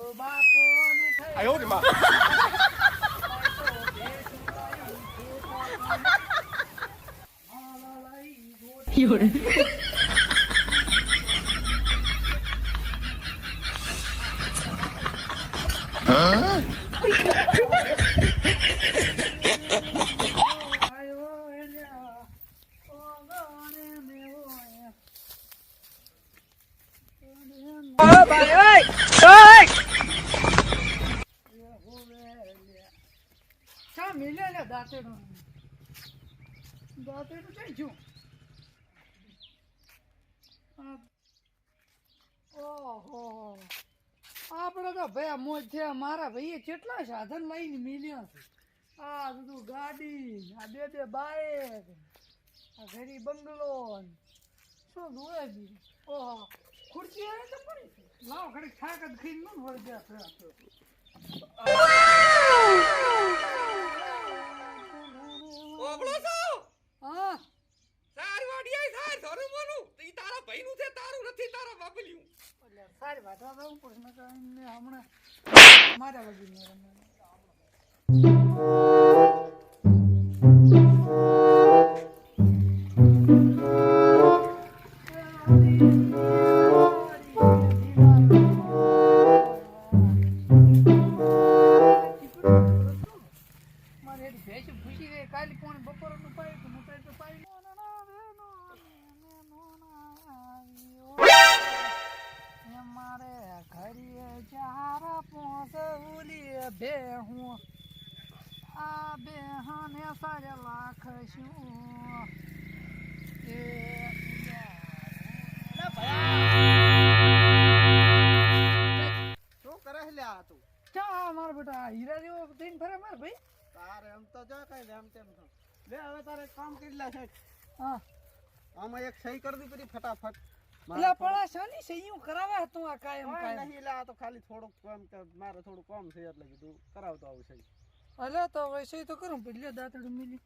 哎呦我的妈！有人。ભાઈ ઓય ચા મિલે લે દાંતેડું કઈ છું ઓહો આપણે તો ભાઈ મોજ છે મારા ભાઈએ કેટલા સાધન લઈને મિલ્યા છે આ બધું ગાડી આ બે બાઈક આ ઘરી બંગલો શું જોયે બી ઓહો ખુરશી આવે તો પડી લાવ ઘડી થાક જ ખીન ન વળી ગયા ઓબળો છો હા સાર વાડિયાય સાર ધરું મોનું ઈ તારા ભાઈનું છે તારું નથી તારા બાપલ્યું એટલે સારી વાત આ હું પ્રશ્ન કરીને હમણાં મારા વગી કાલે કોણ બપોરનું પાયું તો મોટા તો પાયું મારે ઘરે ચાર પહોંચવલી બે હું આ બે હાને સારે લાખ શું શું કરે લ્યા તું ચા માર બેટા હીરા જેવો થઈને ફરે માર ભાઈ તારે એમ તો જો કઈ એમ તેમ તો લે હવે તારે કામ કરી લે છે હા આમાં એક સહી કરી દી પડી ફટાફટ એટલે પડા શાની સહીયું કરાવે તું આ કાયમ કાયમ નહીં લે આ તો ખાલી થોડુંક કામ કે મારે થોડું કામ છે એટલે કીધું કરાવતો આવું સહી અલે તો હવે સહી તો કરું પછી દાંતડું મિલી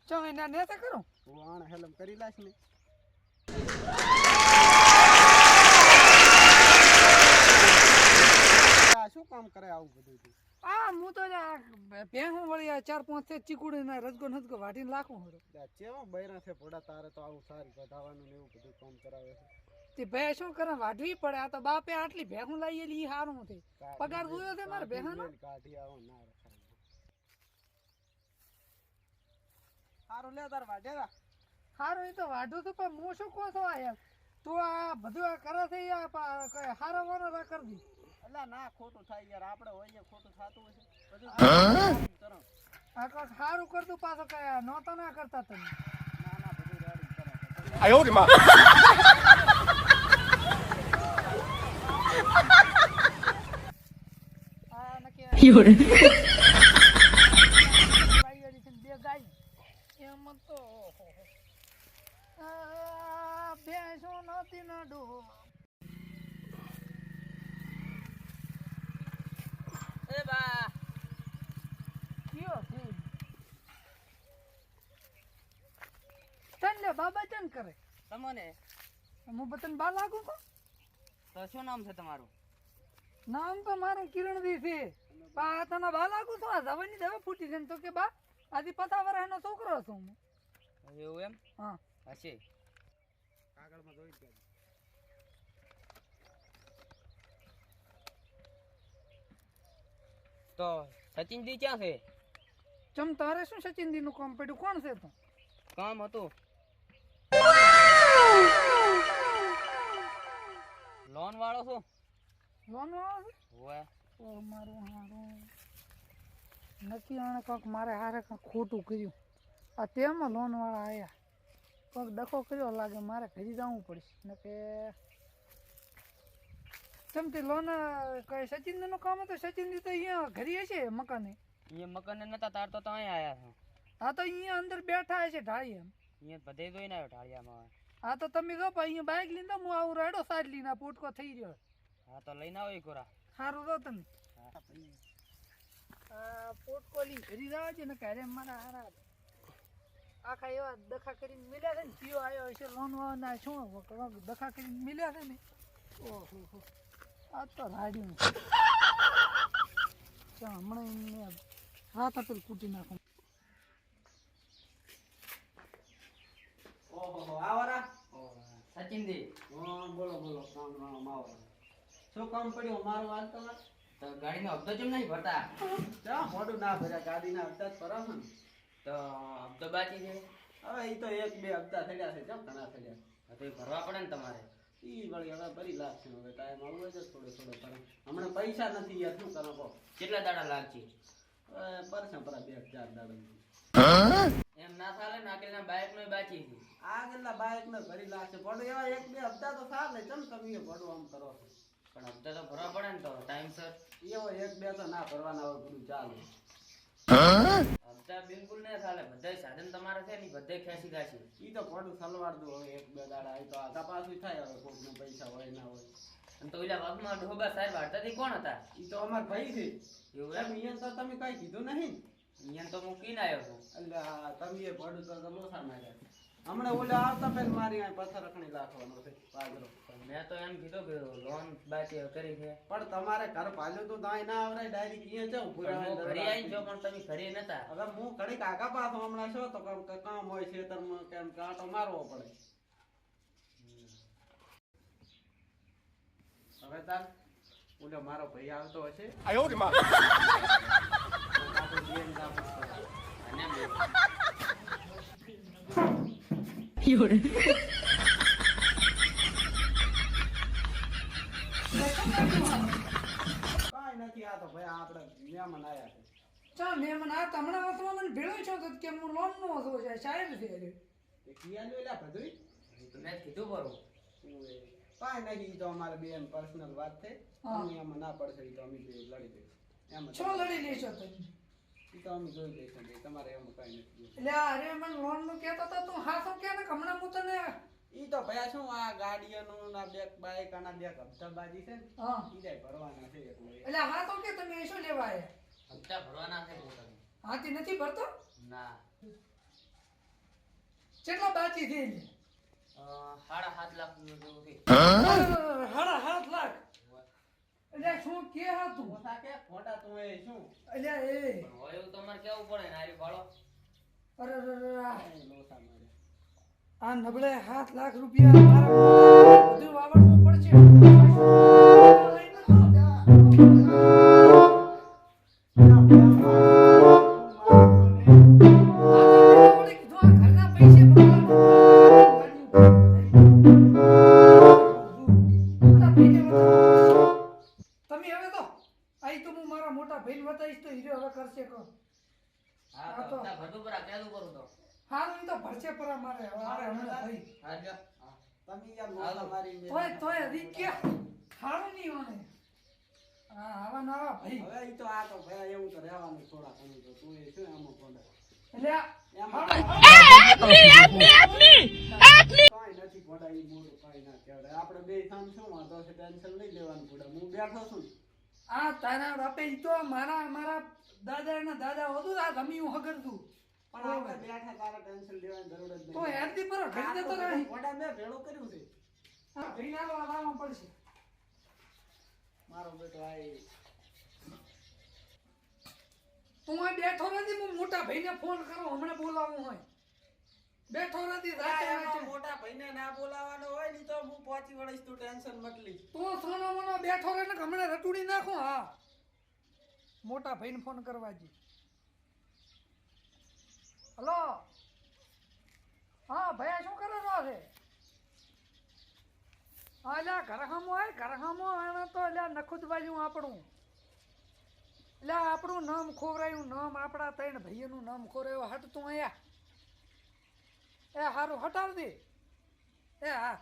ચા એના નેતા કરું હું આને હેલમ કરી લાશ ને શું કામ કરે આવું બધું તું આ હું તો ભેહું વળી આ 4-5 થી ચીકુડી ના રજગો નજગો વાટીને લાખું હરો ચેવા બૈરા છે ભોડા તારે તો આવું સારી વધાવાનું ને એવું બધું કામ કરાવે છે તે ભે શું કરે વાઢવી પડે આ તો બાપે આટલી ભેહું લાયેલી ઈ હારું છે પગાર જોયો છે મારે ભેહાનો કાઢી આવો ના રખાય હારું લે તાર વાઢેરા હારું એ તો વાઢું તો પણ હું શું કહો છો આ યાર તું આ બધું આ કરે છે હારો વાનો રા કરી દી અલા ના ખોટું થાય યાર આપણે હોઈએ ખોટું થતું હોય છે બધું આ કાક હારું કરતું પાછો કયા નહોતા ના કરતા તમે ના ના બધું રેડી કરે 哎呦我的妈！ આ નકે 有人。 લાયેલી છે બે ગાય એમ તો ભેંસો નથી ના ડો એ બા કયો છે તને બાબા ચન કરે તમને હું બતન બા લાગુ તો શું નામ છે તમારું નામ તો મારું કિરણદી છે બા તને બા લાગુ છું આ જવાની દવા ફૂટી છે ને તો કે બા આજી 50 વર્ષનો છોકરો છું હું એવું એમ હા હશે કાગળમાં જોઈ જ તો સચિનજી ક્યાં છે ચમ તારે શું સચિનદી નું કામ પડ્યું કોણ છે તું કામ હતું લોન વાળો છું લોન વાળો છે ઓય ઓ મારું હારું નક્કી આણે કાંક મારે હારે કાંક ખોટું કર્યું આ તેમાં લોન વાળા આવ્યા કાંક ડખો કર્યો લાગે મારે ઘરી જવું પડશે ને કે ચમતી લોન કઈ સચિનનું કામ હતું સચિનજી તો અહીંયા ઘરી હશે મકાને અહીંયા મકાને નતા તાર તો અહીંયા આયા છો હા તો અહીંયા અંદર બેઠા હશે ઢાળી એમ અહીંયા બધે જોઈને આવ્યો ઢાળિયામાં હા તો તમે જો અહીંયા બાઇક લઈને હું આવું રાડો સાઈડ લઈને પોટકો થઈ રહ્યો હા તો લઈને આવો કોરા સારું જો તમે પોટકો લઈને ઘરી જવા છે ને ક્યારે મારા હારા આખા એવા દખા કરીને મિલ્યા છે ને પીઓ આવ્યો હશે લોન વાળા શું દખા કરીને મિલ્યા છે ને ઓહો આ તો રાડ્યું ચા હમણાં એમને રાત આપેલ કૂટી નાખું. ઓહો આવરા સચિનજી હા બોલો બોલો કામ રામ આવો શું કામ પડ્યું મારું વાત તમારે તો ગાડીનો હપ્તો કેમ નહીં ભરતા? ચા મોઢું ના ભર્યા ગાડીના હપ્તા જ ભરાવ ને તો હપ્તો બાકી છે હવે ઈ તો એક બે હપ્તા થયા છે કેમ ઘણા થયા તો એ ભરવા પડે ને તમારે. ઈ વળી હવે ભરી લાગશે હવે ટાઈમ આવું હોય તો થોડો થોડો કરે હમણાં પૈસા નથી યાર શું કરો કહો કેટલા દાડા લાગશે? હવે પરસે પરા 2-4 દાડા એમ ના ચાલે ને આગળના બાઇક નો બાકી છે. આગળના બાઇક ને ભરી લાગશે પડો એવા એક બે હપ્તા તો ચાલે ચમ તમે પડો આમ કરો છો પણ હપ્તા તો ભરવા પડે ને તો ટાઈમસર. એવો એક બે તો ના ભરવાના હોય બધું ચાલે હપ્તા બિલકુલ ના ચાલે. બધા સાધન તમારે છે ને બધે ખેંચી ગાશે. ઈ તો પડું સલવાડ દો હવે એક બે દાડા ઈ તો આગા પાછું થાય હવે કોક નો પૈસા હોય ના હોય અને તો ઓલા વાઘમાં ડોબા સાહેબ વાળતા કોણ હતા? ઈ તો અમાર ભાઈ છે એવું એમ એમ? ઈયન તો તમે કઈ કીધું નહીં અહીંયા તો મૂકીને આવ્યો છું. એટલે તમે એ પડું તો લોસા માર્યા હમણાં ઓલા આવતા પેલા મારી આ પથ્થર રખણી રાખવાનો છે પાદરો પણ મેં તો એમ કીધું કે લોન બાકી કરી છે. પણ તમારે ઘર પાલ્યું તો દાય ના આવરાય ડાયરેક્ટ ઈયે જાવ પણ હું ઘરે આવીને જો પણ તમે ઘરે નતા. હવે હું ઘડીક આગા પાછો હમણાં છો તો કામ હોય છે ખેતરમાં કેમ કાંટો મારવો પડે હવે તાર ઓલો મારો ભાઈ આવતો હશે અને બે કાંઈ નથી આ તો ભાઈ આપણે મહેમાન આયા છે ચા મહેમાન આ હમણાં વાતમાં મને ભેળો છો તો કે હું લોન નો હતો છે સાહેબ છે અરે એ કિયાનું એલા બધુંય તો મેં કીધું બરું. કાંઈ નહીં ઈ તો અમારે બેન પર્સનલ વાત છે હા. અમે એમાં ના પડશે ઈ તો અમે બે લડી દઈશું એમ જ. છો લડી લેશો તમે ઈ તો અમે જોઈ લઈશું ભાઈ તમારે એમાં કાંઈ નથી એટલે અરે મને લોન નું કહેતો તો તું હાસો કે ને હમણાં હું તને ઈ તો ભયા શું આ ગાડીઓનું ના બે બાઈક આના બે હપ્તા બાજી છે ને હા ઈ જાય ભરવાના છે એટલે એટલે હાસો કે તમે શું લેવા આવ્યા હપ્તા ભરવાના છે હું તમે. હાથી નથી ભરતો ના કેટલા બાકી છે 7.5 લાખ જેવું છે. 7.5 લાખ એટલે શું કે હતું ઓછા કે ખોટા તું એ શું એટલે એ પણ હોય એવું તમારે કેવું પડે ને આરી ભાડો. અરે કાંઈ લોસા મારે આ નબળે 7 લાખ રૂપિયા મારા બધું વાવડવું પડશે તમે હવે તો આઈ તો હું મારા મોટા ભાઈ બતાવીશ તો હીરો હવે કરશે કો હા હા તો તો. હપ્તા ભરતું પરા કેવું કરું તો. હારું ઈ તો ભરશે પરા મારે હવે હમણાં ભાઈ હા જો. તમે યાર લોસા મારી તોય રીક્યા હારું નહીં વાને હા આવા નવા ભાઈ હવે ઈ તો આ તો ભયા એવું તો રહેવાનું થોડા ઘણું તો તું એ શું એમાં ખોટા એટલે એમાં કાંઈ નથી ખોટા ઈ મોટું કાંઈ ના કહેવાય આપણે બે કામ શું વાંધો છે ટેન્શન નહીં લેવાનું પડે હું બેઠો છું આ તારા બાપે ઈ તો મારા દાદા હતું આ ગમી હું હગરતું પણ આપણે બેઠા તારા ટેન્શન લેવાની જરૂર જ તો નહીં હેરતી પર ઘડી દેતો રહી ખોટા મેં ભેળું કર્યું છે આ ભાઈ ના લાવવા પડશે મારો બેટો આ તું આ બેઠો નથી હું મોટા ભાઈને ફોન કરો હમણાં બોલાવું હોય બેઠો નથી રાતે રાતે મોટા ભાઈને ના બોલાવાનો હોય ની તો હું પહોંચી વળીશ તું ટેન્શન મતલી તું સોનો મોનો બેઠો રહે ને હમણાં રટુડી નાખું હા મોટા ભાઈને ફોન કરવા જી હલો હા ભૈયા શું કરે છે હા એટલે ઘરખામો આને તો એટલે નખુદ બાજુ આપણું એટલે આપણું નામ ખોવરાયું નામ આપણા ત્રણ ભાઈઓનું નામ ખોવરાયું હટ તું અહીંયા એ હારું હટાવ દે એ હા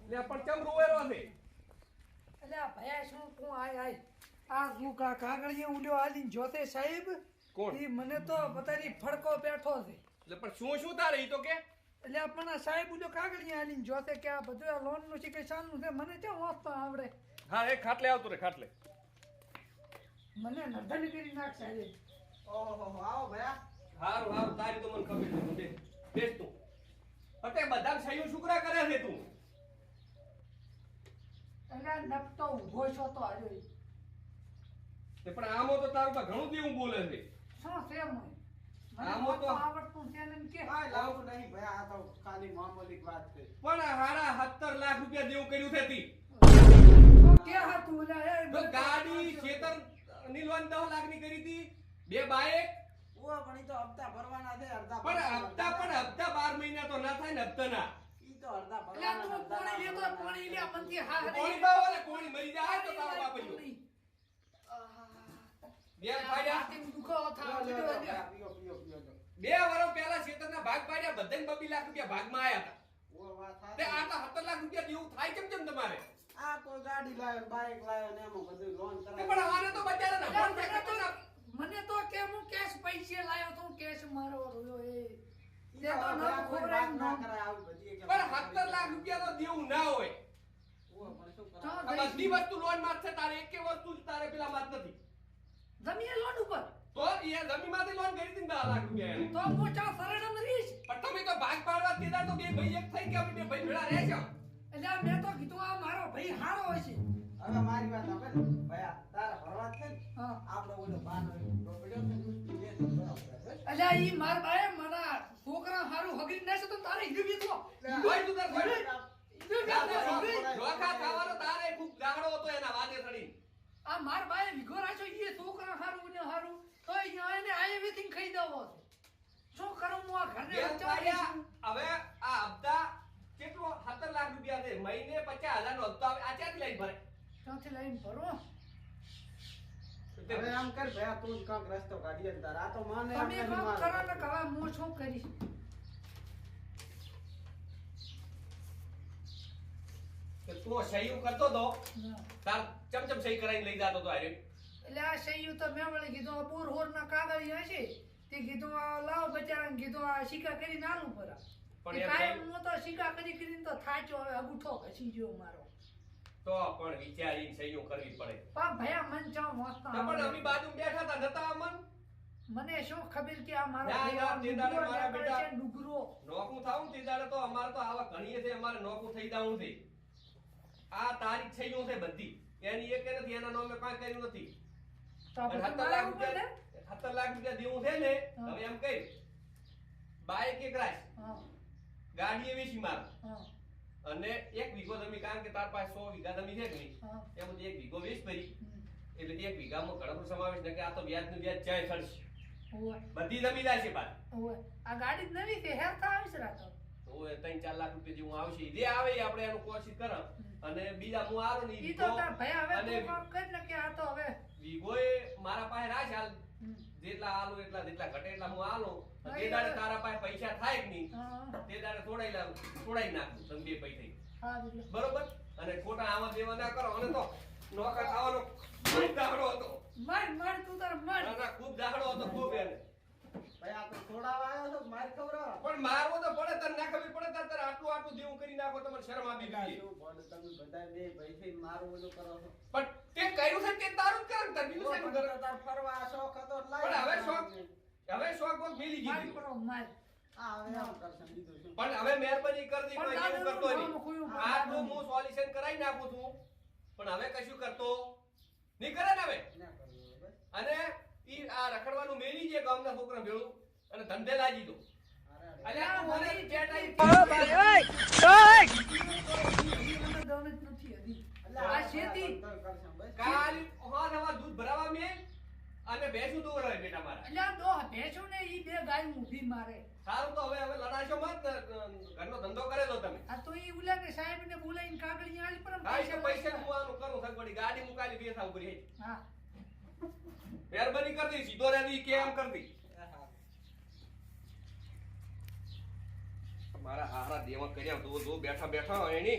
લે પણ ચમ રોવેરો છે એટલે આ ભૈયા શું તું આય આ તું કાગળિયે ઉલ્યો આલીને જોતે સાહેબ કોણ ઈ મને તો બતારી ફડકો બેઠો છે એટલે પણ શું તારે ઈ તો કે એટલે પણ આ સાહેબ ઉલ્યો કાગળિયે આલીને જોતે કે આ બધું આ લોન નું છે કે શાનું છે મને કેમ વાંચતા આવડે હા એ ખાટલે આવતો રે ખાટલે મને નર્ધન કરી નાખ સાહેબ ઓહો આવો ભયા હારું હારું તારી તો મને ખબર છે તું બેસ તું અતે બધા સહયો શુક્રા કરે છે તું એટલે નપતો ઊભો છો તો હાર્યો ઈ. તે પણ આમો તો તારું પર ઘણું દેવું બોલે છે શું છે મને આમાં તો- આવડતું છે ને એમ કે આ લાવું નહીં ભાઈ આ તો ખાલી મામૂલી વાત છે પણ હારા 17 લાખ રૂપિયા દેવું કર્યું છે તી શું કે હતું એટલે એ તો ગાડી ખેતર ની લોન 10 લાખ ની કરી હતી બે બાઈક ઓ પણ ઈ તો હપ્તા ભરવાના છે અડધા પણ હપ્તા 12 મહિના તો ના થાય ને હપ્તા ના ઈ તો અડધા એટલે તું પાણી લેતો પાણી લે મનથી હા કોણી બાવો ને કોણી મરી જાય તો તારો બાપ જો બે ફાડ્યા દુખાવો થાવ પીઓ દીધો પીઓ પીઓ પીઓ જો. 2 વર્ષ પહેલા ખેતરના ભાગ પાડ્યા બધાને 2 લાખ રૂપિયા ભાગમાં આયા હતા ઓ વાત તે સાચી. આ તો 17 લાખ રૂપિયા દેવું થાય કેમ કેમ તમારે આ કોઈ ગાડી લાવ્યો બાઈક લાવ્યો ને એમાં બધું લોન તે કરાવી પણ આને તો બચારાને ફોન પે કરતો ના મને તો કે હું કેશ પૈસે લાયો તો કેશ મારો રોયો એ ઈ તે તો હવે ના આ કોઈ ખોરાય વાત ના ન કરાય આવી બધી કે પણ 17 લાખ રૂપિયા તો દેવું ના હોય ઓ પણ શું તો કરાય આ બધી વસ્તુ લોન માં છે તારે એકે વસ્તુ જ તારે પેલા માં જ નથી જમીન લોન ઉપર તો એ જમીનમાંથી લોન કરી હતી ને 10 લાખ રૂપિયા એને તો હું ચા સરડમ રહીશ પણ તમે તો ભાગ પાડવા દીધા તો બે ભાઈ એક થઈ ગયા બે ભાઈ ભેળા રહેશો એટલે મેં તો કીધું આ મારો ભાઈ હારો હોય છે હવે મારી વાત સાંભળ ને ભયા તારા ભરવા છે ને હા આપણો ઓલો બાનો પડ્યો છે ને એ બરાબર છે એટલે ઈ માર બાએ મારા છોકરા હારું હગી નાશે તો તારે હીરું વીધો કોઈ તું તાર કોઈ હીરું જોખા ખાવાનો તારે ખૂબ ગાહડો હતો એના વાદે થડી આ માર બાએ વિઘો રાખ્યો ઈ છોકરા હારું ને હારું તો એને આયે વેતિંગ ખાઈ દેવો છે શું કરું હું આ ઘરને બે વચાવીશ? પાડ્યા હવે આ હપ્તા કેટલો 17 લાખ રૂપિયા છે મહિને 50,000 નો હપ્તો આવે આ ક્યાંથી લઈને ભરે ત્યાંથી લઈને ભરો હવે આમ કર ભયા તું જ કાંક રસ્તો કાઢીએ ને તાર આ તો માને તમે એમ કામ માર. કરો ને કે હવે હું શું કરીશ કે તું સહી કરતો તો ના. તાર ચમચમ સહી કરાઈને લઈ જાતો તો આરે એટલે આ સહી તો મેં વળી કીધું આ બોર હોર ના કાગળિયા હશે તે કીધું આ લાવ બચારાને કીધું આ સિક્કા કરી નાલું પર પણ એમ કાયમ નહીં. હું તો સિક્કા કરીને તો થાચો હવે અગુઠો ઘસી ગયો મારો તો પણ વિચારીને સહીઓ કરવી પડે પણ ભયા મન ચાવ મસ્ત તો પણ અમે બાજુ બેઠા હતા નતા અમન મને શું ખબર કે આ મારો ના, ભાઈ ના, આ તે દાડે ડુગરો મારા નીકળે બેટા- છે, ડુગરો નોકું થાવું તે દાડે તો અમારે તો આવા ઘણીએ છે અમારે નોકું થઈ જાવું છે આ તારીખ સહીઓ છે બધી એની એક નથી એના નામે કાંઈ કર્યું નથી તો અને પછી 17 લાખ મારા ઉપર ને? રૂપિયા 17 લાખ રૂપિયા દેવું છે ને હા. હવે એમ કહી બાઈક એક રાખ હા, ગાડીએ વેચી માર હા, અને એક વીઘો જમીન કારણ કે તાર પાસે 100 વીઘા જમીન છે કે નહીં હા. એમાંથી એક વીઘો વેચ ભરી હમ. એટલે એક વીઘામાં ઘણો સમાવેશ ને કે આ તો વ્યાજનું વ્યાજ ચાય ચડશે ઓવે, બધી જમીન છે બાદ ઓવે. આ ગાડી જ નવી છે હેરતા આવીશ રાતો તો એ 3-4 લાખ રૂપિયા જેવું આવશે જે આવે એ આપણે એનું કોશિશ કર અને બીજા હું આરો ને ઈ તો તાર ભાઈ હવે અને તું કામ કર ને કે આ તો હવે વીઘોએ મારા પાસે રાખ હાલ હમ. જેટલા આલો એટલા જેટલા ઘટે એટલા હું આલો હા, જે એ દાડે હવે- તારા પાસે પૈસા થાય કે નહીં હા, તે દાડે તોડાઈ નાખું તમે બે પૈસા હા, એટલે. બરોબર અને ખોટા આવા દેવા ના કરો અને તો નોકર ખાવાનો ખૂબ દાખલો હતો માર તું તાર માર ના, ના, ખૂબ દાખલો હતો ખૂબ એને ભયા તું છોડાવા આવ્યો છો મારી ખબર આવે? પણ મારવો તો પડે તને ના ખબર પડે તારે આટલું આટલું દેવું કરી નાખો તમને શરમ આવી જોઈએ શું ભોળું તમે બધા બે ભાઈ થઈને મારું બધું કરો છો પણ તે કર્યું છે તે તારું જ કરે ને તાર બીજું ઓ, શેનું પણ કરે? તો તાર ફરવા શોખ હતો એટલે પણ હવે લાવ્યો. શોખ હવે શોખ બોખ મેલી માર દીધી કરો માર આ હવે આમ કરશે બીજું શું પણ હવે મહેરબાની કરી પણ કોઈ એવું દાદાનું કરતો નામ નહીં કોયું આટલું હું સોલ્યુશન કરાવી નાખું છું પણ હવે કશું કરતો નહીં કરે ને હવે ના કરવું હવે. અને ઈ આ રખડવાનું મેલી જે ગામના છોકરા ભેળું અને ધંધે લાગી દો અરે, અરે. અલ્યા તું મને ચેટાઈ મને દોલત નથી હજી. એટલે આ આ શેતી તંતર કરશે બસ. કાલ હોજ હવા દૂધ ભરાવા મેલ અને ભેંસું દોરાય બેટા મારા એટલે આ દો ભેંસો ને ઈ બે ગાય ઊભી મારે સારું તો હવે લડાશો મત ઘરનો ધંધો કરે દો તમે આ તો ઈ ઉલા ને સાહેબ ને બોલાઈને કાગળી આલી પર હા છે પૈસા હું આનું કરું સગવડી ગાડી મુકાલી બેસા ઉપર હે હા મહેરબાની કરી દી સીધો રેડી કેમ કરી દી હા. મારા હારા દેવા કર્યા દો બેઠા બેઠા એની